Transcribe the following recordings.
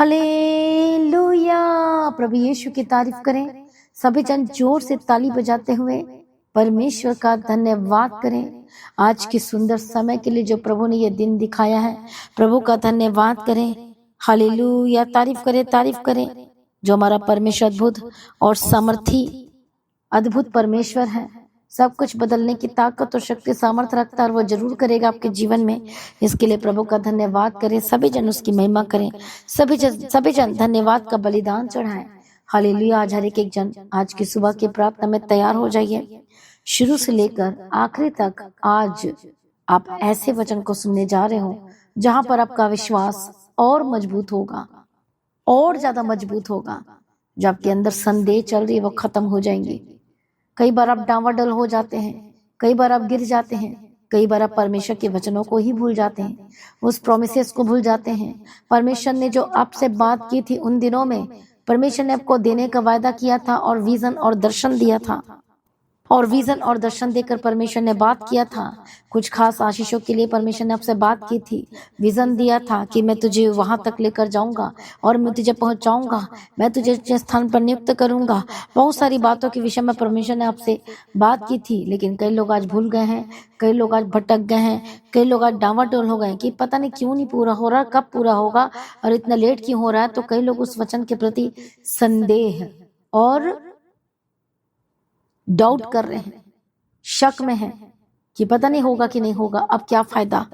Hallelujah. प्रभु यीशु की तारीफ करें। सभी जन जोर से ताली बजाते हुए परमेश्वर का धन्यवाद करें आज के सुंदर समय के लिए जो प्रभु ने ये दिन दिखाया है। प्रभु का धन्यवाद करें। हालेलुया। तारीफ करें जो हमारा परमेश्वर अद्भुत और सामर्थी अद्भुत परमेश्वर है। सब कुछ बदलने की ताकत और शक्ति सामर्थ रखता है और वो जरूर करेगा आपके जीवन में। इसके लिए प्रभु का धन्यवाद करें। सभी जन उसकी महिमा करें। सभी जन धन्यवाद का बलिदान चढ़ाएं। हालेलुया। आज हर एक जन आज की सुबह की प्रार्थना में तैयार हो जाइए। शुरू से लेकर आखिरी तक आज आप ऐसे वचन को सुनने जा रहे हो जहां पर आपका विश्वास और मजबूत होगा, और ज्यादा मजबूत होगा। जो आपके अंदर संदेह चल रही है वो खत्म हो जाएंगे। कई बार आप डांवाडोल हो जाते हैं, कई बार आप गिर जाते हैं, कई बार आप परमेश्वर के वचनों को ही भूल जाते हैं, उस प्रोमिसेस को भूल जाते हैं। परमेश्वर ने जो आपसे बात की थी उन दिनों में, परमेश्वर ने आपको देने का वायदा किया था और विजन और दर्शन दिया था, और विजन और दर्शन देकर परमेश्वर ने बात किया था। कुछ खास आशीषों के लिए परमेश्वर ने आपसे बात की थी, विजन दिया था कि मैं तुझे वहां तक लेकर जाऊंगा और मैं तुझे पहुंचाऊंगा, मैं तुझे अच्छे स्थान पर नियुक्त करूंगा। बहुत सारी बातों के विषय में परमेश्वर ने आपसे बात की थी, लेकिन कई लोग आज भूल गए हैं, कई लोग आज भटक गए हैं, कई लोग आज डांवाडोल हो गए कि पता नहीं क्यों नहीं पूरा हो रहा, कब पूरा होगा और इतना लेट क्यों हो रहा है। तो कई लोग उस वचन के प्रति संदेह और डाउट कर रहे हैं, शक में हैं कि पता नहीं होगा कि नहीं होगा, अब क्या फायदा।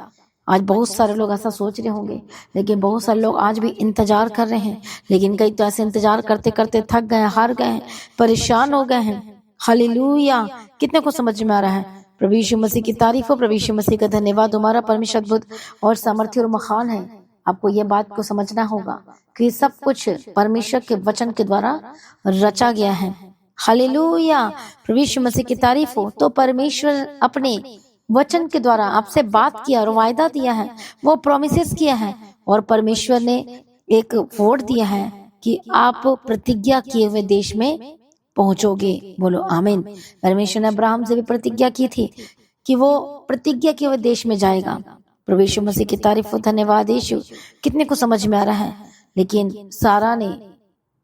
आज बहुत सारे लोग ऐसा सोच रहे होंगे, लेकिन बहुत सारे लोग आज भी इंतजार कर रहे हैं। लेकिन कई तो ऐसे इंतजार करते करते थक गए, हार गए हैं, परेशान हो गए हैं। हालेलुया। कितने को समझ में आ रहा है? प्रभु यीशु मसीह की तारीफ हो, प्रभु यीशु मसीह का धन्यवाद। हमारा परमेश्वर अद्भुत और सामर्थ्य और महान है। आपको यह बात को समझना होगा कि सब कुछ परमेश्वर के वचन के द्वारा रचा गया है। हालेलुया। प्रभु यीशु मसीह की तारीफ हो। तो परमेश्वर अपने वचन के द्वारा आपसे बात किया और वायदा दिया है, वो प्रोमिसेस किया है, और परमेश्वर ने एक वर्ड दिया है कि आप प्रतिज्ञा किए हुए देश में पहुंचोगे। बोलो आमीन। परमेश्वर ने अब्राहम से भी प्रतिज्ञा की थी कि वो प्रतिज्ञा किए हुए देश में जाएगा। प्रभु यीशु मसीह की तारीफ हो। धन्यवाद यीशु। कितने को समझ में आ रहा है? लेकिन सारा ने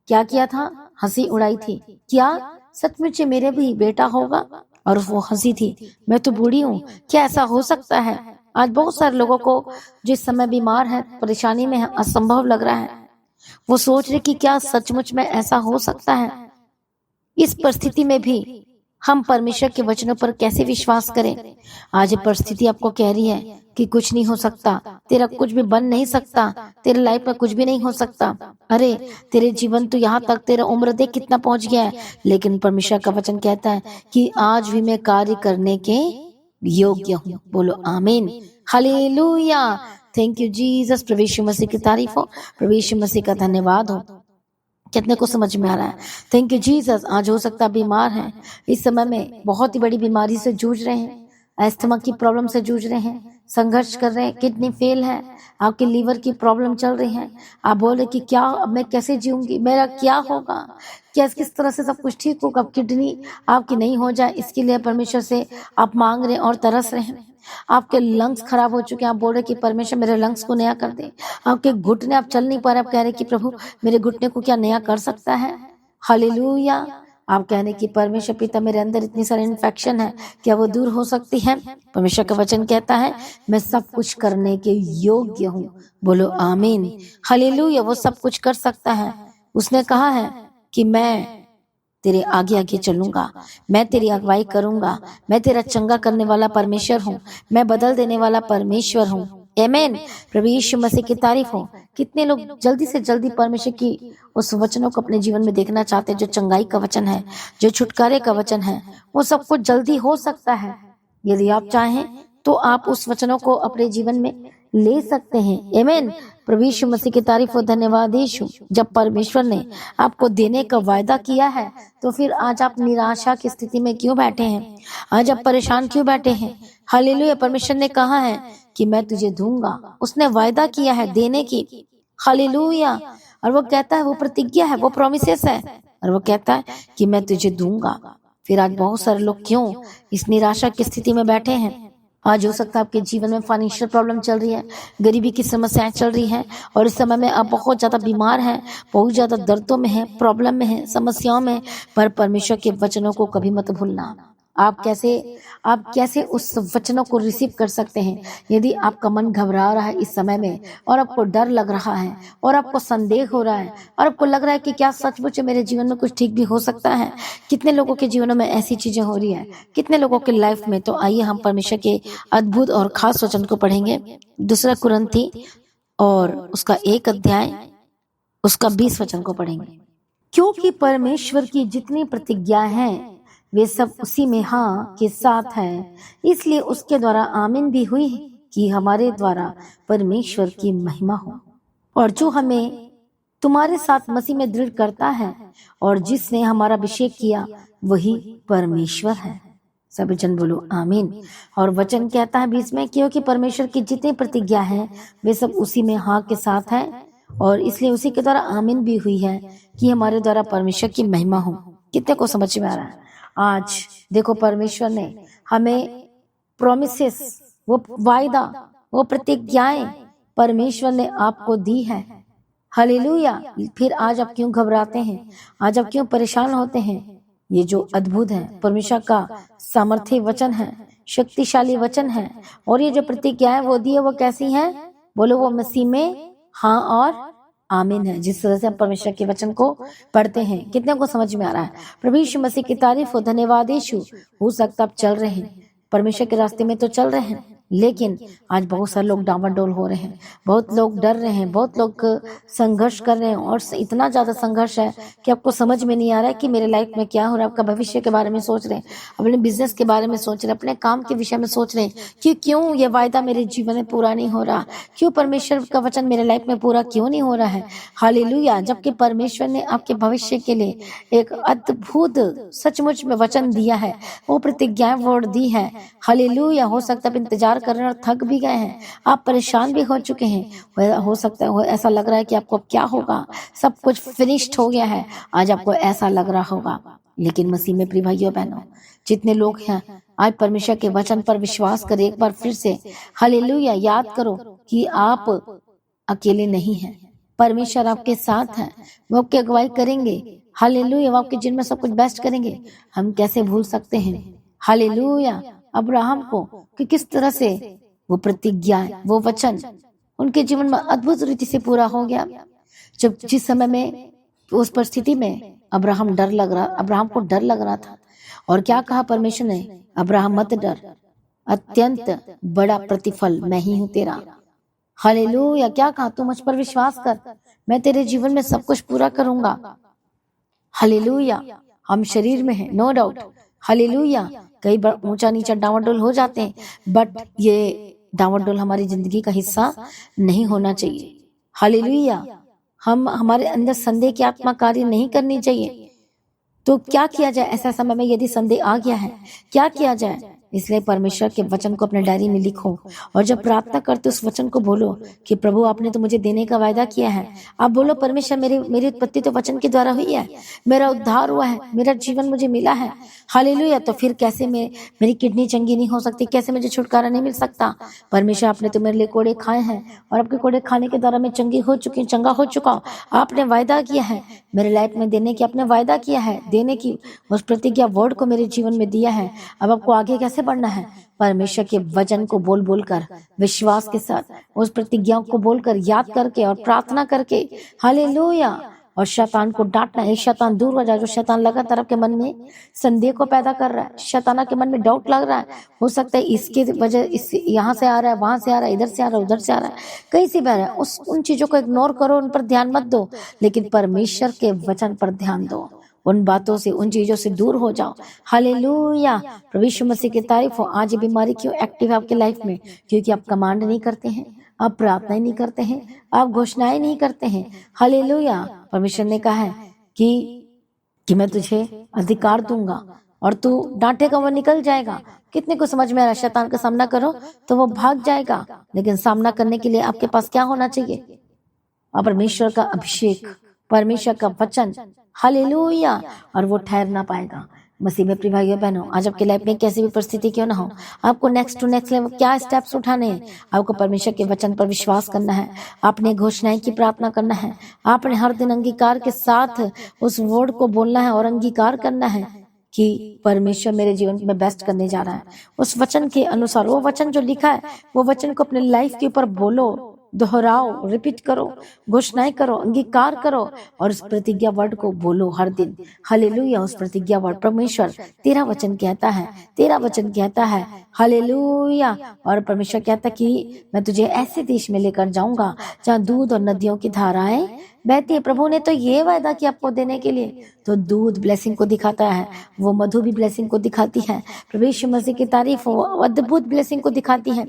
क्या किया था? हंसी उड़ाई थी। क्या सचमुच मेरे भी बेटा होगा? और वो हंसी थी, मैं तो बूढ़ी हूँ, क्या ऐसा हो सकता है? आज बहुत सारे लोगों को जिस समय बीमार है, परेशानी में है, असंभव लग रहा है। वो सोच रहे कि क्या सचमुच में ऐसा हो सकता है? इस परिस्थिति में भी हम परमेश्वर के वचनों पर कैसे विश्वास करें? आज परिस्थिति आपको कह रही है कि कुछ नहीं हो सकता, तेरा कुछ भी बन नहीं सकता, तेरे लाइफ में कुछ भी नहीं हो सकता। अरे तेरे जीवन तो यहाँ तक, तेरा उम्र देख कितना पहुंच गया है। लेकिन परमेश्वर का वचन कहता है कि आज भी मैं कार्य करने के योग्य हूँ। बोलो आमीन। हालेलुया। Thank you Jesus. प्रभु यीशु मसीह की तारीफ हो, प्रभु यीशु मसीह का धन्यवाद हो। कितने को समझ में आ रहा है? Thank you Jesus. आज हो सकता है बीमार हैं, इस समय में बहुत ही बड़ी बीमारी से जूझ रहे हैं, अस्थमा की प्रॉब्लम से जूझ रहे हैं, संघर्ष कर रहे हैं, किडनी फेल है, आपके लीवर की प्रॉब्लम चल रही है। आप बोल रहे कि क्या अब मैं कैसे जीऊंगी, मेरा क्या होगा, क्या किस तरह से सब कुछ ठीक होगा? अब किडनी आपकी नहीं हो जाए इसके लिए परमेश्वर से आप मांग रहे और तरस रहे हैं। आपके लंग्स खराब हो चुके हैं, आप बोल रहे कि परमेश्वर मेरे लंग्स को नया कर दे। आपके घुटने, आप चल नहीं पा रहे, आप कह रहे कि प्रभु मेरे घुटने को क्या नया कर सकता है? हालेलुया। आप कहने की परमेश्वर पिता मेरे अंदर इतनी सारी इन्फेक्शन है, क्या वो दूर हो सकती है? परमेश्वर का वचन कहता है मैं सब कुछ करने के योग्य हूँ। बोलो आमीन। हालेलुया। वो सब कुछ कर सकता है। उसने कहा है कि मैं तेरे आगे आगे चलूंगा, मैं तेरी अगुवाई करूंगा, मैं तेरा चंगा करने वाला परमेश्वर हूँ, मैं बदल देने वाला परमेश्वर हूँ। आमीन। प्रभु यीशु मसीह की तारीफ हो। कितने लोग जल्दी से जल्दी परमेश्वर की उस वचनों को अपने जीवन में देखना चाहते हैं, जो चंगाई का वचन है, जो छुटकारे का वचन है। वो सब कुछ जल्दी हो सकता है। यदि आप चाहें तो आप उस वचनों को अपने जीवन में ले सकते हैं। आमीन। प्रभु यीशु मसीह की तारीफ हो। धन्यवाद यीशु। जब परमेश्वर ने आपको देने का वायदा किया है तो फिर आज आप निराशा की स्थिति में क्यों बैठे हैं? आज आप परेशान क्यों बैठे हैं? हालेलुया। परमेश्वर ने कहा है कि मैं तुझे दूंगा। उसने वायदा किया है देने की। हालेलुया। और वो कहता है, वो प्रतिज्ञा है, वो प्रोमिसेस है, और वो कहता है कि मैं तुझे दूंगा। फिर आज बहुत सारे लोग क्यों इस निराशा की स्थिति में बैठे हैं? आज हो सकता है आपके जीवन में फाइनेंशियल प्रॉब्लम चल रही है, गरीबी की समस्याएं चल रही हैं, और इस समय में आप बहुत ज्यादा बीमार हैं, बहुत ज्यादा दर्दों में हैं, प्रॉब्लम में हैं, समस्याओं में। पर परमेश्वर के वचनों को कभी मत भूलना। आप कैसे उस वचनों को रिसीव कर सकते हैं? यदि आपका मन घबरा रहा है इस समय में, और आपको डर लग रहा है, और आपको संदेह हो रहा है, और आपको लग रहा है कि क्या सचमुच मेरे जीवन में कुछ ठीक भी हो सकता है? कितने लोगों के जीवनों में ऐसी चीजें हो रही है, कितने लोगों के लाइफ में। तो आइए हम परमेश्वर के अद्भुत और खास वचन को पढ़ेंगे। दूसरा कुरिन्थी और उसका 1 अध्याय उसका 20 वचन को पढ़ेंगे। क्योंकि परमेश्वर की जितनी प्रतिज्ञा है वे सब उसी में हाँ के साथ है, इसलिए उसके द्वारा आमीन भी हुई कि हमारे द्वारा परमेश्वर की महिमा हो। और जो हमें तुम्हारे साथ मसीह में दृढ़ करता है और जिसने हमारा अभिषेक किया वही परमेश्वर है। सभी जन बोलो आमीन। और वचन कहता है 20 में, क्योंकि परमेश्वर की जितनी प्रतिज्ञा है वे सब उसी में हाँ के साथ है, और इसलिए उसी के द्वारा आमीन भी हुई है कि हमारे द्वारा परमेश्वर की महिमा हो। कितने को समझ में आ रहा है? आज देखो, परमेश्वर ने हमें प्रोमिसेस, वो वायदा, वो प्रतिज्ञाएं परमेश्वर ने आपको दी है। हालेलुया। फिर आज आप क्यों घबराते हैं? आज आप क्यों परेशान होते हैं? ये जो अद्भुत है, परमेश्वर का सामर्थ्य वचन है, शक्तिशाली वचन है। और ये जो प्रतिज्ञाएं वो दी है वो कैसी हैं? बोलो, वो मसीह में हाँ और आमीन है। जिस तरह से हम परमेश्वर के वचन को पढ़ते हैं, कितने को समझ में आ रहा है? प्रभु यीशु मसीह की तारीफ हो, धन्यवाद यीशु। हो सकता आप चल रहे हैं, परमेश्वर के रास्ते में तो चल रहे हैं, लेकिन आज बहुत सारे लोग डामाडोल हो रहे हैं, बहुत लोग डर रहे हैं, बहुत लोग संघर्ष कर रहे हैं, और इतना ज्यादा संघर्ष है कि आपको समझ में नहीं आ रहा है कि मेरे लाइफ में क्या हो रहा है। आपका भविष्य के बारे में सोच रहे हैं, अपने बिजनेस के बारे में सोच रहे हैं, अपने काम के विषय में सोच रहे हैं कि क्यों ये वायदा मेरे जीवन में पूरा नहीं हो रहा, क्यों परमेश्वर का वचन मेरे लाइफ में पूरा क्यों नहीं हो रहा है। हालेलुया। जबकि परमेश्वर ने आपके भविष्य के लिए एक अद्भुत सचमुच में वचन दिया है, वो प्रतिज्ञाएं वर्ड दी है। हालेलुया। हो सकता है इंतजार कर रहे हैं और थक भी गए हैं, आप परेशान भी हो चुके हैं। हो सकता है ऐसा लग रहा है कि आपको क्या होगा, सब कुछ फिनिश्ड हो गया है, आज आपको ऐसा लग रहा होगा। लेकिन मसीह में प्रिय भाइयों बहनों, जितने लोग हैं आज परमेश्वर के वचन पर विश्वास करें। एक बार फिर से हालेलुया याद करो कि आप अकेले नहीं हैं, परमेश्वर आपके साथ है, वो आपकी अगुवाई करेंगे। हालेलुया। वो आपके जीवन में सब कुछ बेस्ट करेंगे। हम कैसे भूल सकते हैं हालेलुया अब्राहम को कि किस तरह से वो प्रतिज्ञा, वो वचन उनके जीवन में अद्भुत रीति से पूरा हो गया। जब जिस समय में उस परिस्थिति में अब्राहम को डर लग रहा था, और क्या कहा परमेश्वर ने? अब्राहम मत डर, अत्यंत बड़ा प्रतिफल मैं ही हूं तेरा। हालेलुया। क्या कहा? तू मुझ पर विश्वास कर, मैं तेरे जीवन में सब कुछ पूरा करूंगा। हालेलुया। हम शरीर में हैं, नो डाउट। हालेलुया। कई बार ऊंचा नीचा डावाडोल हो जाते हैं, बट ये डावाडोल हमारी जिंदगी का हिस्सा नहीं होना चाहिए। हालेलुया। हमारे अंदर संदेह की आत्मा कार्य नहीं करनी चाहिए। तो क्या किया जाए ऐसा समय में यदि संदेह आ गया है? क्या किया जाए? इसलिए परमेश्वर के वचन को अपने डायरी में लिखो, और जब प्रार्थना करते उस वचन को बोलो कि प्रभु आपने तो मुझे देने का वायदा किया है। आप बोलो, परमेश्वर मेरी उत्पत्ति तो वचन के द्वारा हुई है, मेरा उद्धार हुआ है, मेरा जीवन मुझे मिला है। हालेलुया। तो फिर कैसे मेरी किडनी चंगी नहीं हो सकती? कैसे मुझे छुटकारा नहीं मिल सकता? परमेश्वर आपने तो मेरे लिए कोड़े खाए हैं, और आपके कोड़े खाने के द्वारा मैं चंगा हो चुका हूँ। आपने वायदा किया है मेरे लाइफ में देने की, आपने वायदा किया है देने की, उस प्रतिज्ञा वर्ड को मेरे जीवन में दिया है। अब आपको आगे कैसे बढ़ना है? परमेश्वर के वचन को बोल बोल कर, विश्वास के साथ उस प्रतिज्ञाओं को बोलकर, याद करके और प्रार्थना करके। हालेलुया। और शैतान को डांटना है, शैतान दूर हो जाए। जो शैतान लगातार आपके मन में संदेह को पैदा कर रहा है, शैतान के मन में डाउट लग रहा है, हो सकता है इसके वजह यहाँ से आ रहा है, वहां से आ रहा है, इधर से आ रहा है, उधर से आ रहा है, कहीं से भी आ रहा है, उन चीजों को इग्नोर करो, उन पर ध्यान मत दो, लेकिन परमेश्वर के वचन पर ध्यान दो। उन बातों से, उन चीजों से दूर हो जाओ। हालेलुया। प्रभु यीशु मसीह की तारीफ हो। आज ये बीमारी क्यों एक्टिव है आपके लाइफ में? क्योंकि आप कमांड नहीं करते हैं, आप प्रार्थना नहीं करते हैं, आप घोषणाएं नहीं करते हैं। हालेलुया। परमेश्वर ने कहा है कि मैं तुझे अधिकार दूंगा और तू डांटेगा वो निकल जाएगा। कितने को समझ में आ रहा? शैतान का सामना करो तो वो भाग जाएगा, लेकिन सामना करने के लिए आपके पास क्या होना चाहिए? और परमेश्वर का अभिषेक, परमेश्वर का वचन। हालेलुया। और वो ठहर ना पाएगा। मसीह में प्रिय भाइयों बहनों, आज आपकी लाइफ में कैसी भी परिस्थिति क्यों ना हो, आपको नेक्स्ट टू नेक्स्ट लेवल क्या स्टेप्स उठाने हैं। आपको परमेश्वर के वचन पर विश्वास करना है, आपने घोषणाएं की प्रार्थना करना है, आपने हर दिन अंगीकार के साथ उस वर्ड को बोलना है और अंगीकार करना है कि परमेश्वर मेरे जीवन में बेस्ट करने जा रहा है। उस वचन के अनुसार, वो वचन जो लिखा है वो वचन को अपने लाइफ के ऊपर बोलो, दोहराओ, रिपीट करो, घोषणाएं करो, अंगीकार करो और उस प्रतिज्ञा वर्ड को बोलो हर दिन। हालेलुया। उस प्रतिज्ञा वर्ड, परमेश्वर तेरा वचन कहता है, तेरा वचन कहता है, हालेलुया। और परमेश्वर कहता कि मैं तुझे ऐसे देश में लेकर जाऊंगा जहाँ दूध और नदियों की धाराएं बहती है। प्रभु ने तो ये वायदा किया आपको देने के लिए। तो दूध ब्लेसिंग को दिखाता है, वो मधु भी ब्लेसिंग को दिखाती है। प्रभु यीशु मसीह की तारीफ वो अद्भुत ब्लेसिंग को दिखाती है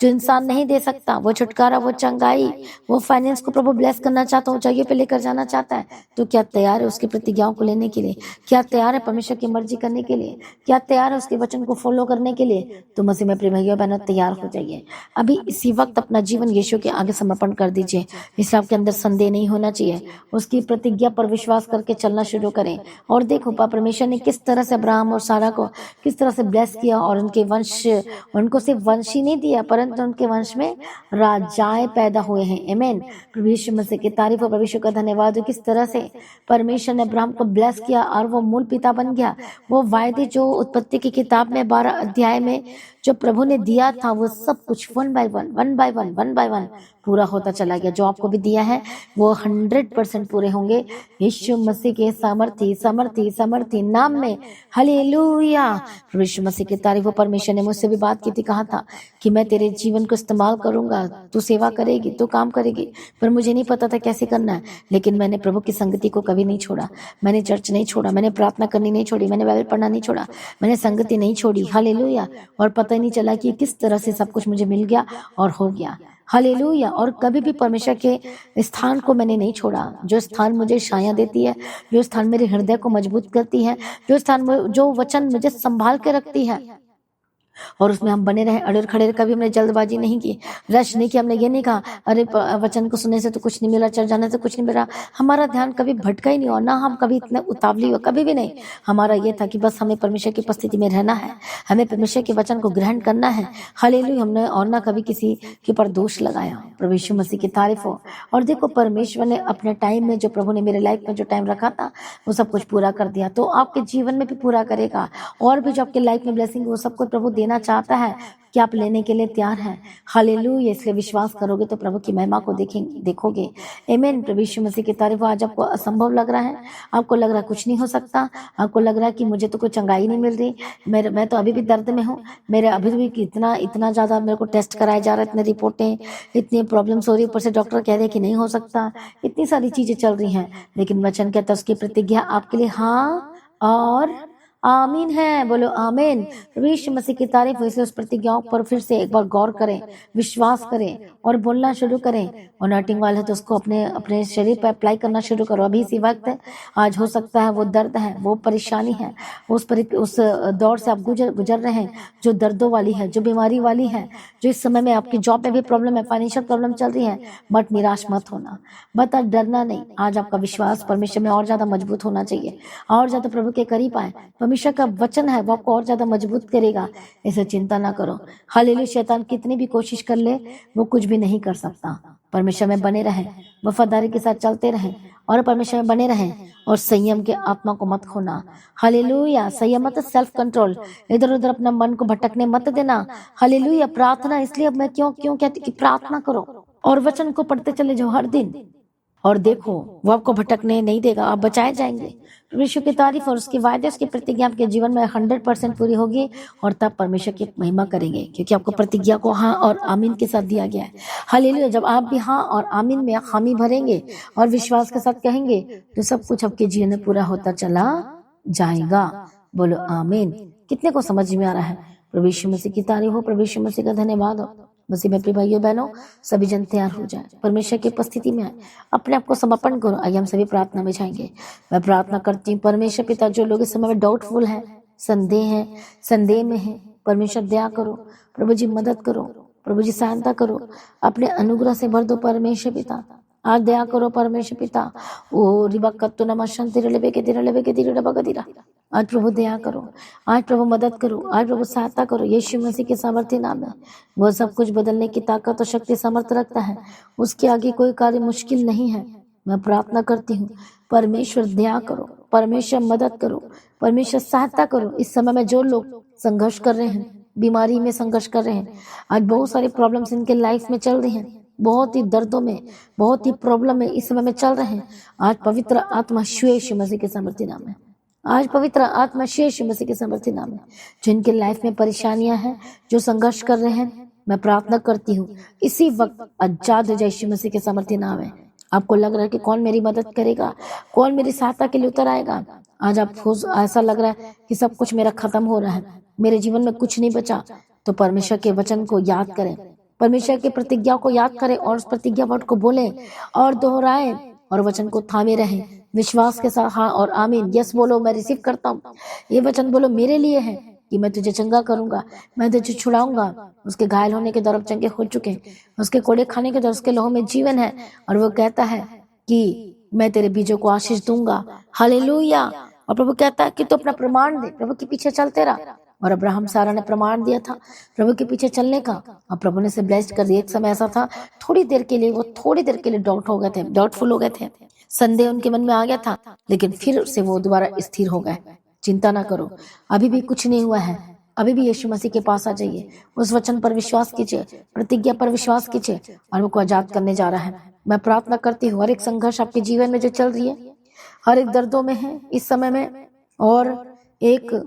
जो इंसान नहीं दे सकता। वो छुटकारा, वो चंगाई, वो फाइनेंस को प्रभु ब्लेस करना चाहता है, ऊंचाइयों पे लेकर जाना चाहता है। तो क्या तैयार है उसकी प्रतिज्ञाओं को लेने के लिए? क्या तैयार है परमेश्वर की मर्जी करने के लिए? क्या तैयार है उसके वचन को फॉलो करने के लिए? तो मसीह में प्रिय भाइयों बहनों तैयार हो जाइए। अभी इसी वक्त अपना जीवन यीशु के आगे समर्पण कर दीजिए। इसलिए आपके अंदर संदेह नहीं होना चाहिए। उसकी प्रतिज्ञा पर विश्वास करके चलना शुरू करें। और देखो परमेश्वर ने किस तरह से अब्राहम और सारा को किस तरह से ब्लेस किया और उनके वंश, उनको सिर्फ वंश ही नहीं दिया परंतु उनके वंश में राजाएं पैदा हुए हैं। आमीन। प्रभु यीशु मसीह की तारीफ और परमेश्वर का धन्यवाद हो किस तरह से परमेश्वर ने अब्राहम को ब्लेस किया और वो मूल पिता बन गया। वो वायदे जो उत्पत्ति की किताब में 12 अध्याय में जो प्रभु ने दिया था वो सब कुछ वन बाय वन पूरा होता चला गया। जो आपको भी दिया है वो 100% पूरे होंगे यीशु मसीह के सामर्थी नाम में। हालेलुया। प्रभु यीशु मसीह की तारीफ हो। परमेश्वर ने मुझसे भी बात की थी, कहा था कि मैं तेरे जीवन को इस्तेमाल करूंगा, तू सेवा करेगी, तू काम करेगी। पर मुझे नहीं पता था कैसे करना है, लेकिन मैंने प्रभु की संगति को कभी नहीं छोड़ा। मैंने चर्च नहीं छोड़ा, मैंने प्रार्थना करनी नहीं छोड़ी, मैंने बाइबल पढ़ना नहीं छोड़ा, मैंने संगति नहीं छोड़ी। हालेलुया। और पता ही नहीं चला कि किस तरह से सब कुछ मुझे मिल गया और हो गया। हालेलुया। और कभी भी परमेश्वर के स्थान को मैंने नहीं छोड़ा। जो स्थान मुझे छाया देती है, जो स्थान मेरे हृदय को मजबूत करती है, जो वचन मुझे संभाल के रखती है और उसमें हम बने रहे, अड़े खड़े। कभी हमने जल्दबाजी नहीं की, रश नहीं किया। हमने ये नहीं कहा अरे वचन को सुनने से तो कुछ नहीं मिला, चर्च जाने से कुछ नहीं मिला। हमारा ध्यान कभी भटका ही नहीं और ना हम कभी इतने उतावली हुआ, कभी भी नहीं। हमारा ये था कि बस हमें परमेश्वर की उपस्थिति में रहना है, हमें परमेश्वर के वचन को ग्रहण करना है। हालेलुया। हमने और ना कभी किसी के ऊपर दोष लगाया। प्रभु यीशु मसीह की तारीफ हो। और देखो परमेश्वर ने अपने टाइम में, जो प्रभु ने मेरे लाइफ में जो टाइम रखा था वो सब कुछ पूरा कर दिया। तो आपके जीवन में भी पूरा करेगा। और भी जो आपके लाइफ में ब्लेसिंग वो सब कुछ प्रभु देना चाहता है कि आप लेने के लिए तैयार हैं। हालेलुया। इसलिए विश्वास करोगे तो प्रभु की महिमा को देखोगे। आमीन। प्रभु यीशु मसीह की तारीफ। आज आपको असंभव लग रहा है, आपको लग रहा है कुछ नहीं हो सकता, आपको लग रहा है कि मुझे तो कोई चंगाई नहीं मिल रही, मैं तो अभी भी दर्द में हूँ, मेरे अभी भी इतना ज्यादा मेरे को टेस्ट कराया जा रहा है, इतनी रिपोर्टें, इतनी प्रॉब्लम्स हो रही, ऊपर से डॉक्टर कह रहे हैं कि नहीं हो सकता, इतनी सारी चीजें चल रही हैं। लेकिन वचन कहता है उसकी प्रतिज्ञा आपके लिए हाँ और आमीन है। बोलो आमीन। प्रभु यीशु मसीह की तारीफ हो। इसलिए उस प्रतिज्ञाओं पर फिर से एक बार गौर करें, विश्वास करें और बोलना शुरू करें। और नर्टिंग वाले है तो उसको अपने शरीर पर अप्लाई करना शुरू करो। अभी इसी वक्त है। आज हो सकता है वो दर्द है, वो परेशानी है, उस दौर से आप गुजर रहे हैं जो दर्दों वाली है, जो बीमारी वाली है, जो इस समय में आपकी जॉब में भी प्रॉब्लम है, फाइनेंशियल प्रॉब्लम चल रही है। बट निराश मत होना, बट डरना नहीं। आज आपका विश्वास परमेश्वर में और ज्यादा मजबूत होना चाहिए, और ज्यादा प्रभु के करीब आए। परमेश्वर का वचन है वो आपको और ज्यादा मजबूत करेगा। इसे चिंता ना करो। हालेलुया। शैतान कितनी भी कोशिश कर ले वो कुछ भी नहीं कर सकता। परमेश्वर में बने रहें, वफादारी के साथ चलते रहें और परमेश्वर में बने रहें और संयम के आत्मा को मत खोना। हालेलुया। संयम मतलब सेल्फ कंट्रोल, इधर उधर अपना मन को भटकने मत देना। हालेलुया। प्रार्थना, इसलिए अब मैं क्यों कहती कि प्रार्थना करो और वचन को पढ़ते चले जाओ हर दिन, और देखो वो आपको भटकने नहीं देगा, आप बचाए जाएंगे। परमेश्वर की तारीफ और उसके वायदे, उसकी प्रतिज्ञा आपके जीवन में 100% पूरी होगी और तब परमेश्वर की महिमा करेंगे, क्योंकि आपको प्रतिज्ञा को हाँ और आमीन के साथ दिया गया है। हालेलुया। जब आप भी हाँ और आमीन में हामी भरेंगे और विश्वास के साथ कहेंगे तो सब कुछ आपके जीवन में पूरा होता चला जाएगा। बोलो आमीन। कितने को समझ में आ रहा है? प्रभु यीशु मसीह की तारीफ हो, प्रभु यीशु मसीह का धन्यवाद हो। मसीह में प्रिय भाइयों बहनों, सभी जन तैयार हो जाए, परमेश्वर की उपस्थिति में आए, अपने आप को समर्पण करो। आइए हम सभी प्रार्थना में जाएंगे। मैं प्रार्थना करती हूँ परमेश्वर पिता, जो लोग इस समय में डाउटफुल हैं, संदेह में है, परमेश्वर दया करो, प्रभु जी मदद करो, प्रभु जी सहायता करो, अपने अनुग्रह से भर दो परमेश्वर पिता। आज दया करो परमेश्वर पिता। ओ रिबकत्तो नमः शांति रलबे के तिरलबे के तिरलबगदिरा। आज प्रभु दया करो, आज प्रभु मदद करो, आज प्रभु सहायता करो यीशु मसीह के सामर्थ्य नाम में। वो सब कुछ बदलने की ताकत और शक्ति सामर्थ रखता है, उसके आगे कोई कार्य मुश्किल नहीं है। मैं प्रार्थना करती हूँ, परमेश्वर दया करो, परमेश्वर मदद करो, परमेश्वर सहायता करो। इस समय में जो लोग संघर्ष कर रहे हैं, बीमारी में संघर्ष कर रहे हैं, आज बहुत सारी प्रॉब्लम्स इनके लाइफ में चल रही हैं, बहुत ही दर्दों में, बहुत ही प्रॉब्लम में इस समय में चल रहे हैं। आज पवित्र आत्मा यीशु मसीह के सामर्थ्य नाम है, आज पवित्र आत्मा यीशु मसीह के सामर्थ्य नाम है। जिनके लाइफ में परेशानियां हैं, जो संघर्ष कर रहे हैं, मैं प्रार्थना करती हूँ इसी वक्त आजाद हो जाए यीशु मसीह के सामर्थ्य नाम है। आपको लग रहा है कि कौन मेरी मदद करेगा, कौन मेरी सहायता के लिए उतर आएगा। आज आपको ऐसा लग रहा है कि सब कुछ मेरा खत्म हो रहा है, मेरे जीवन में कुछ नहीं बचा, तो परमेश्वर के वचन को याद करें, परमेश्वर के प्रतिज्ञा को याद करें और उस प्रतिज्ञा वर्ड को बोलें और दोहराएं और वचन को थामे रहें विश्वास के साथ। हाँ और आमीन, यस बोलो, मैं रिसीव करता हूँ। ये वचन बोलो मेरे लिए है कि मैं तुझे चंगा करूंगा, मैं तुझे छुड़ाऊंगा। उसके घायल होने के दौरान चंगे हो चुके, उसके कोड़े खाने के दौरान उसके लहू में जीवन है। और वो कहता है कि मैं तेरे बीजों को आशीष दूंगा। हालेलुया। और प्रभु कहता है कि तू अपना प्रमाण दे, प्रभु के पीछे चलते रहा। और अब्राहम सारा ने प्रमाण दिया था प्रभु के पीछे चलने का, और प्रभु ने से ब्लेस्ड कर दिया। एक समय ऐसा था, थोड़ी देर के लिए वो थोड़ी देर के लिए डाउटफुल हो गए थे, संदेह उनके मन में आ गया था, लेकिन फिर से वो दोबारा स्थिर हो गए। चिंता ना करो, अभी भी कुछ नहीं हुआ है, अभी भी यीशु मसीह के पास आ जाइए, उस वचन पर विश्वास कीजिए, प्रतिज्ञा पर विश्वास कीजिए और वो आजाद करने जा रहा है। मैं प्रार्थना करती हूँ हर एक संघर्ष आपके जीवन में जो चल रही है, हर एक दर्दों में है इस समय में, और एक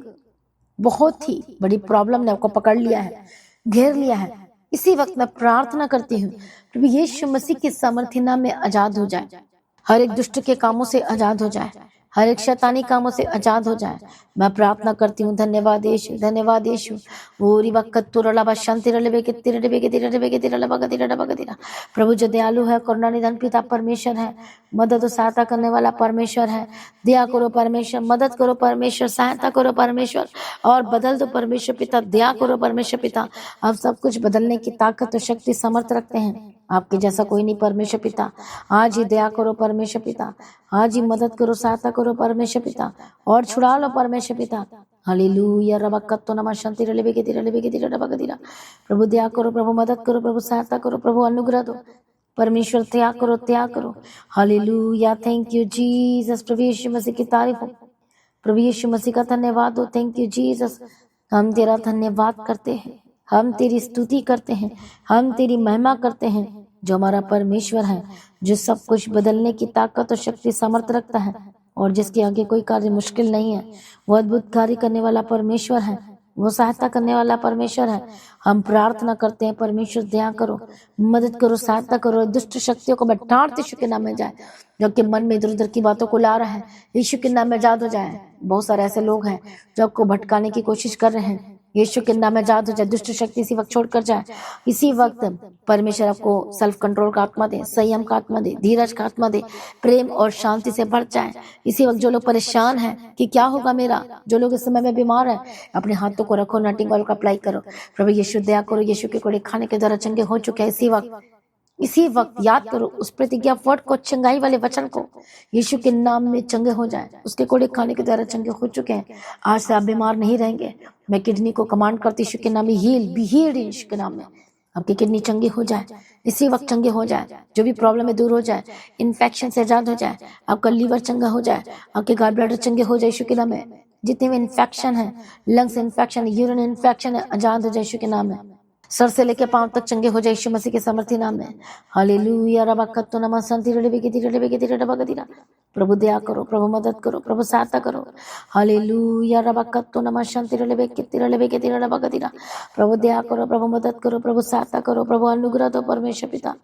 बहुत ही बड़ी प्रॉब्लम ने आपको पकड़ लिया है, घेर लिया है, इसी वक्त मैं प्रार्थना करती हूँ प्रभु यीशु मसीह के सामर्थ्य नाम में आजाद हो जाए, हर एक दुष्ट के कामों से आजाद हो जाए, हर एक शैतानी कामों से आजाद हो जाए। मैं प्रार्थना करती हूँ। धन्यवाद यीशु, धन्यवाद यीशु। ओरी वक्कतुरलबा शांतिरलबे के तिरलबे के तिरलबे के तिरलबा का तिरलबा का तिरा। प्रभु जो दयालु है, करुणा निधान पिता परमेश्वर है, मदद और सहायता करने वाला परमेश्वर है। दया करो परमेश्वर, मदद करो परमेश्वर, सहायता करो परमेश्वर और बदल दो परमेश्वर पिता। दया करो परमेश्वर पिता, आप सब कुछ बदलने की ताकत और शक्ति समर्थ रखते हैं, आपके जैसा कोई नहीं परमेश्वर पिता। आज ही दया करो परमेश्वर पिता, आज ही मदद करो, सहायता करो परमेश्वर पिता और छुड़ा लो परमेश्वर पिता। हालेलुया। रबकत्तो नमः शांति रलबे के तिरलबे के तिरलबा का तिरा। प्रभु दया करो, प्रभु मदद करो, प्रभु सहायता करो, प्रभु अनुग्रह दो परमेश्वर। त्याग करो, त्याग करो। हालेलुया। Thank you Jesus. प्रभु यीशु मसीह की तारीफ हो, प्रभु यीशु मसीह का धन्यवाद हो। Thank you Jesus. हम तेरा धन्यवाद करते हैं, हम तेरी स्तुति करते हैं, हम तेरी महिमा करते हैं, जो हमारा परमेश्वर है, जो सब कुछ बदलने की ताकत और शक्ति सामर्थ रखता है और जिसके आगे कोई कार्य मुश्किल नहीं है। वो अद्भुत कार्य करने वाला परमेश्वर है, वो सहायता करने वाला परमेश्वर है। हम प्रार्थना करते हैं परमेश्वर दया करो, मदद करो, सहायता करो। दुष्ट शक्तियों को डांट यीशु के नाम में जाए, जो आपके मन में इधर उधर की बातों को ला रहा है, यीशु के नाम में आजाद हो जाए। बहुत सारे ऐसे लोग हैं जो आपको भटकाने की कोशिश कर रहे हैं, यीशु के नाम में आजाद हो जाए। दुष्ट शक्ति इसी वक्त छोड़कर जाए। इसी वक्त परमेश्वर आपको सेल्फ कंट्रोल का आत्मा दे, संयम का आत्मा दे, धीरज का आत्मा दे, प्रेम और शांति से भर जाए। इसी वक्त जो लोग परेशान हैं कि क्या होगा मेरा, जो लोग इस समय में बीमार हैं, अपने हाथों को रखो, नटिंग ऑयल का अप्लाई करो। प्रभु यीशु दया करो, यीशु के कोड़े खाने के द्वारा चंगे हो चुके हैं। इसी वक्त याद करो उस प्रतिज्ञा वर्ड को, चंगाई वाले वचन को, यीशु के नाम में चंगे हो जाए। उसके कोड़े खाने के द्वारा चंगे हो चुके हैं। आज से आप बीमार नहीं रहेंगे। मैं किडनी को कमांड करती यीशु के नाम में, हील बी हील्ड इन यीशु के नाम में। आपकी किडनी चंगी हो जाए, इसी वक्त चंगे हो जाए। जो भी प्रॉब्लम है दूर हो जाए, इन्फेक्शन से आजाद हो जाए, आपका लीवर चंगा हो जाए, आपके गॉल ब्लैडर चंगे हो जाए यीशु के नाम में। जितने भी इन्फेक्शन है, लंग्स इन्फेक्शन, यूरिन इन्फेक्शन है, आजाद हो जाए यीशु के नाम में। सर से लेके पांव तक चंगे हो जाए यीशु मसीह के सामर्थ्य नाम में। हालेलुया। रबकत्तो नमः शांति रलबे के तिरलबे के तिरलबा का तिरा। प्रभु दया करो, प्रभु मदद करो, प्रभु सहायता करो। हालेलुया। रबकत्तो नमः शांति रलबे के तिरलबा का तिरा। प्रभु दया करो, प्रभु मदद करो, प्रभु सहायता करो, प्रभु अनुग्रह दो परमेश्वर पिता।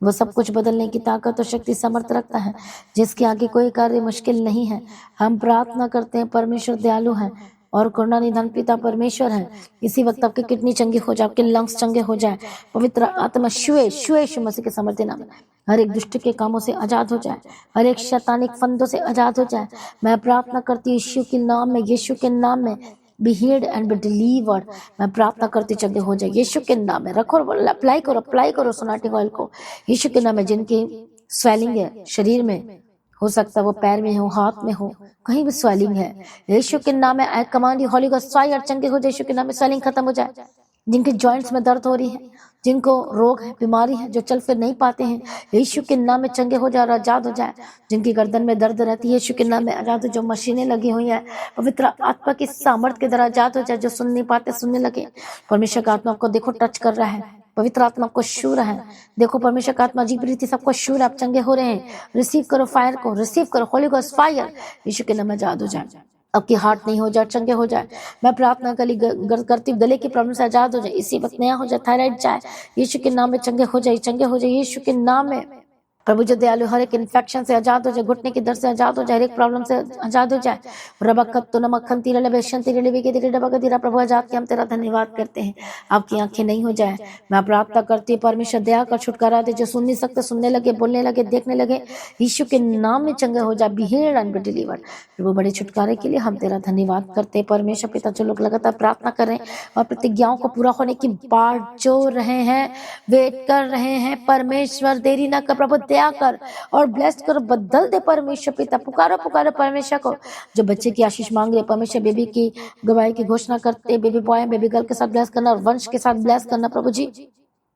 वो सब कुछ बदलने की ताकत और शक्ति समर्थ रखता है, जिसके आगे कोई कार्य मुश्किल नहीं है। हम प्रार्थना करते हैं परमेश्वर दयालु है और करुणा निधान पिता परमेश्वर है। इसी वक्त आपकी किडनी चंगी हो जाए, आपके लंग्स चंगे हो जाए। पवित्र आत्मा शुए यीशु मसीह के सामर्थ्य नाम में हर एक दुष्ट के कामों से आजाद हो जाए, हर एक शैतानिक फंदों से आजाद हो जाए। मैं प्रार्थना करती हूँ यीशु के नाम में, यीशु के नाम में B healed and be delivered. मैं प्रार्थना करती चंगे हो जाए यीशु के नाम में। रखो, अप्लाई करो सोनाटी ऑयल को यीशु के नाम में। जिनकी स्वेलिंग है शरीर में, हो सकता है वो पैर में हो, हाथ में हो, कहीं भी स्वेलिंग है, यीशु के नाम में I command you holy ghost fire, चंगे हो जाए यीशु के नाम में, स्वेलिंग खत्म हो जाए। जिनके जॉइंट्स में दर्द हो रही है, जिनको रोग है, बीमारी है, जो चल फिर नहीं पाते हैं, यीशु के नाम में चंगे हो जाए और आजाद हो जाए। जिनकी गर्दन में दर्द रहती है, यीशु के नाम में आजाद हो। जो मशीनें लगी हुई है, पवित्र आत्मा की सामर्थ्य के द्वारा आजाद हो जाए। जो सुन नहीं पाते सुनने लगे। परमेश्वर का आत्मा आपको देखो टच कर रहा है, पवित्र आत्मा आपको छू रहा है। देखो परमेश्वर का आत्मा अजीब रीति सबको छू रहा है, आप चंगे हो रहे हैं। रिसीव करो फायर को, रिसीव करो होली गोस्ट फायर, यीशु के नाम में आजाद हो जाए। आपकी हार्ट नहीं हो जाए, चंगे हो जाए। मैं प्रार्थना करती हूँ, गले की प्रॉब्लम से आजाद हो जाए, इसी वक्त नया हो जाए, थायराइड जाए, यीशु के नाम में चंगे हो जाए, चंगे हो जाए यीशु के नाम में। प्रभु जो दयालु, हर एक इन्फेक्शन से आजाद हो जाए, घुटने की दर्द से आजाद हो जाए, हर एक प्रॉब्लम से आजाद हो जाए। प्रभु आजाद के हम तेरा धन्यवाद करते हैं। आपकी आंखें नहीं हो जाए, मैं प्रार्थना करती हूँ परमेश्वर दया कर छुटकारा दे। जो सुन नहीं सकते सुनने लगे, बोलने लगे, देखने लगे, यीशु के नाम में चंगे हो जाए, be healed and be delivered. प्रभु बड़े छुटकारे के लिए हम तेरा धन्यवाद करते हैं परमेश्वर पिता। जो लोग लगातार प्रार्थना कर रहे हैं और प्रतिज्ञाओं को पूरा होने की बाट जो रहे हैं, वेट कर रहे हैं, परमेश्वर देरी न कर प्रभु, दया कर और ब्लेस कर, बदल दे परमेश्वर पिता। पुकारो पुकारो परमेश्वर को। जो बच्चे की आशीष मांग रहे परमेश्वर, बेबी की गवाही की घोषणा करते, बेबी बॉय बेबी गर्ल के साथ ब्लेस करना और वंश के साथ ब्लेस करना प्रभु जी,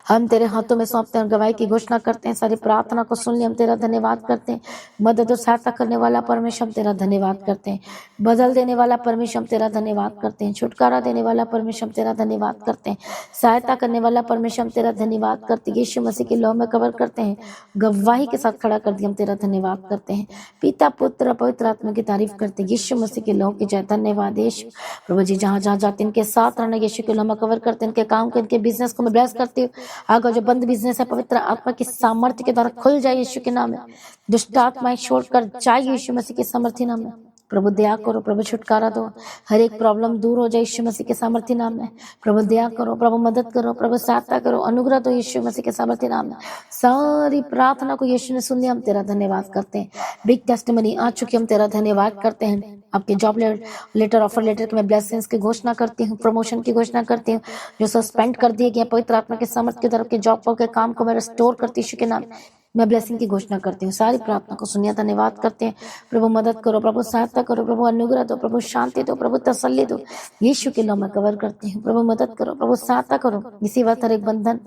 हम तेरे हाथों में सौंपते हैं और गवाही की घोषणा करते हैं। सारी प्रार्थना को सुन लिया, हम तेरा धन्यवाद करते हैं। मदद और सहायता करने वाला परमेश्वर हम तेरा धन्यवाद करते हैं। बदल देने वाला परमेश्वर हम तेरा धन्यवाद करते हैं। छुटकारा देने वाला परमेश्वर हम तेरा धन्यवाद करते हैं। सहायता करने वाला परमेश्वर हम तेरा धन्यवाद करते हैं। यीशु मसीह के लौह में कवर करते हैं, गवाही के साथ खड़ा कर दिया, हम तेरा धन्यवाद करते हैं। पिता पुत्र पवित्र आत्मा की तारीफ करते हैं। यीशु मसीह के लौह की जय, धन्यवाद यीशु। प्रभु जी जहाँ जहाँ जाते इनके साथ रहना, यीशु के लौह में कवर करते हैं। इनके काम को, इनके बिजनेस को मैं ब्लेस करती हूँ। आगे जो बंद बिजनेस है पवित्र आत्मा की सामर्थ्य के द्वारा खुल जाए यीशु के नाम में। दुष्ट आत्माएं छोड़कर जाए यीशु मसीह के सामर्थ्य नाम में। प्रभु दया करो, प्रभु छुटकारा दो, हर एक प्रॉब्लम दूर हो जाए यीशु मसीह के सामर्थ्य नाम में। प्रभु दया करो, प्रभु मदद करो, प्रभु सहायता करो, अनुग्रह दो यीशु मसीह के सामर्थ्य नाम में। सारी प्रार्थना को यीशु ने सुन लिया, हम तेरा धन्यवाद करते हैं। बिग टेस्टिमनी आ चुकी, हम तेरा धन्यवाद करते हैं। आपके जॉब लेटर ऑफर लेटर के मैं ब्लेसिंग्स की घोषणा करती हूँ, प्रमोशन की घोषणा करती हूँ। जो सस्पेंड कर दिए गए पवित्र आत्मा के सामर्थ्य की तरफ के जॉब के काम को मैं रिस्टोर करती यीशु के नाम, मैं ब्लेसिंग की घोषणा करती हूँ। सारी प्रार्थना को सुनिए, धन्यवाद करते हैं। प्रभु मदद करो, प्रभु सहायता करो, प्रभु अनुग्रह दो, प्रभु शांति दो, प्रभु तसल्ली दो, यीशु के नाम में कवर करती हूँ। प्रभु मदद करो, प्रभु सहायता करो। इसी वक्त हर एक बंधन,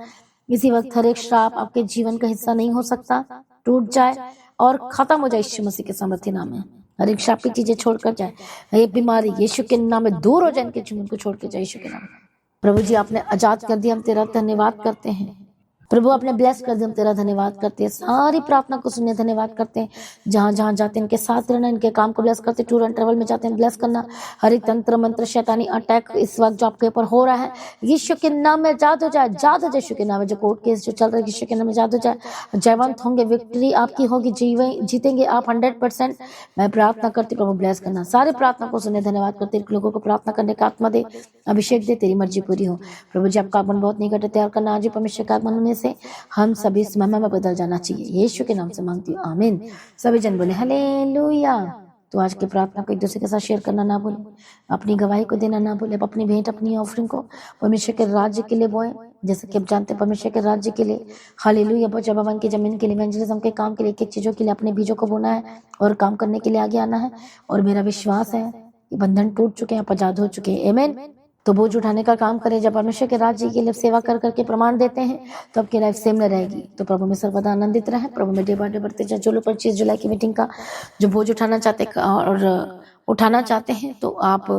इसी वक्त हर एक श्राप आपके जीवन का हिस्सा नहीं हो सकता, टूट जाए और खत्म हो जाए यीशु मसीह के सामर्थ्य नाम में। हर एक श्रापित चीजें छोड़कर जाए, ये बीमारी यीशु के नाम में दूर हो जाए, इनके जीवन को छोड़ के जाए यीशु के नाम में। प्रभु जी आपने आजाद कर दिया, हम तेरा धन्यवाद करते हैं। प्रभु आपने ब्लेस कर दिया, हम तेरा धन्यवाद करते हैं। सारी प्रार्थना को सुनिए, धन्यवाद करते हैं। जहां जहां जाते हैं इनके साथ रहना, इनके काम को ब्लेस करते, टूर एंड ट्रेवल में जाते हैं ब्लेस करना। हर एक तंत्र मंत्र शैतानी अटैक इस वक्त जो आपके ऊपर हो रहा है यीशु के नाम में आजाद हो जाए, आजाद हो जाए यीशु के नाम में। जो कोर्ट केस जो चल रहा है यीशु के नाम में आजाद हो जाए, जयवंत होंगे, विक्ट्री आपकी होगी, जीतेंगे आप 100%। मैं प्रार्थना करती, प्रभु ब्लेस करना। सारी प्रार्थना को सुने, धन्यवाद करते। लोगों को प्रार्थना करने का आत्मा दे, अभिषेक दे, तेरी मर्जी पूरी हो। प्रभु जी आपका आगमन बहुत निकट तैयार करना, आज परमेश्वर का आगमन होने से हम सभी इस महिमा में बदल जाना चाहिए। यीशु के नाम से मांगती हूँ, आमीन। सभी जन बोले हालेलुया। तो आज की प्रार्थना को एक दूसरे के साथ शेयर करना ना भूलें, अपनी गवाही को देना ना भूलें, अपनी भेंट, अपनी ऑफरिंग को परमेश्वर के राज्य के लिए बोए। जैसे कि आप जानते हैं परमेश्वर के राज्य के लिए, हालेलुया, बचा भवन की जमीन के लिए, इवेंजलिज्म के काम के लिए, एक एक चीजों के लिए अपने बीजों को बोना है और काम करने के लिए आगे आना है। और मेरा विश्वास है कि बंधन टूट चुके हैं, आप आजाद हो चुके हैं। आमीन। तो बोझ उठाने का काम करें। जब परमेश्वर के राज्य के लिए सेवा कर करके प्रमाण देते हैं तो आपकी लाइफ सेम न रहेगी। तो प्रभु में सर्वदा आनंदित रहे। प्रभु में डे बाय डे बढ़ते जाए। जो लोग 25 जुलाई की मीटिंग का जो बोझ उठाना चाहते और उठाना चाहते हैं तो आप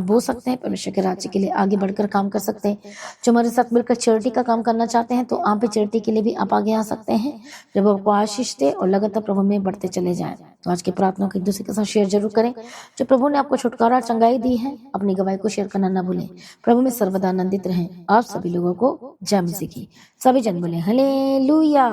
बोल सकते हैं, परमेश्वर के राज्य के लिए आगे बढ़कर काम कर सकते हैं। जो हमारे साथ मिलकर चैरिटी का काम करना चाहते हैं तो आप भी चैरिटी के लिए भी आप आगे आ सकते हैं। प्रभु आपको आशीष दे और लगातार प्रभु में बढ़ते चले जाएं। तो आज की प्रार्थना को एक दूसरे के साथ शेयर जरूर करें। जो प्रभु ने आपको छुटकारा चंगाई दी है, अपनी गवाही को शेयर करना ना भूलें। प्रभु में सर्वदा आनंदित रहें। आप सभी लोगों को जय मसीह की। सभी जन बोले हालेलुया।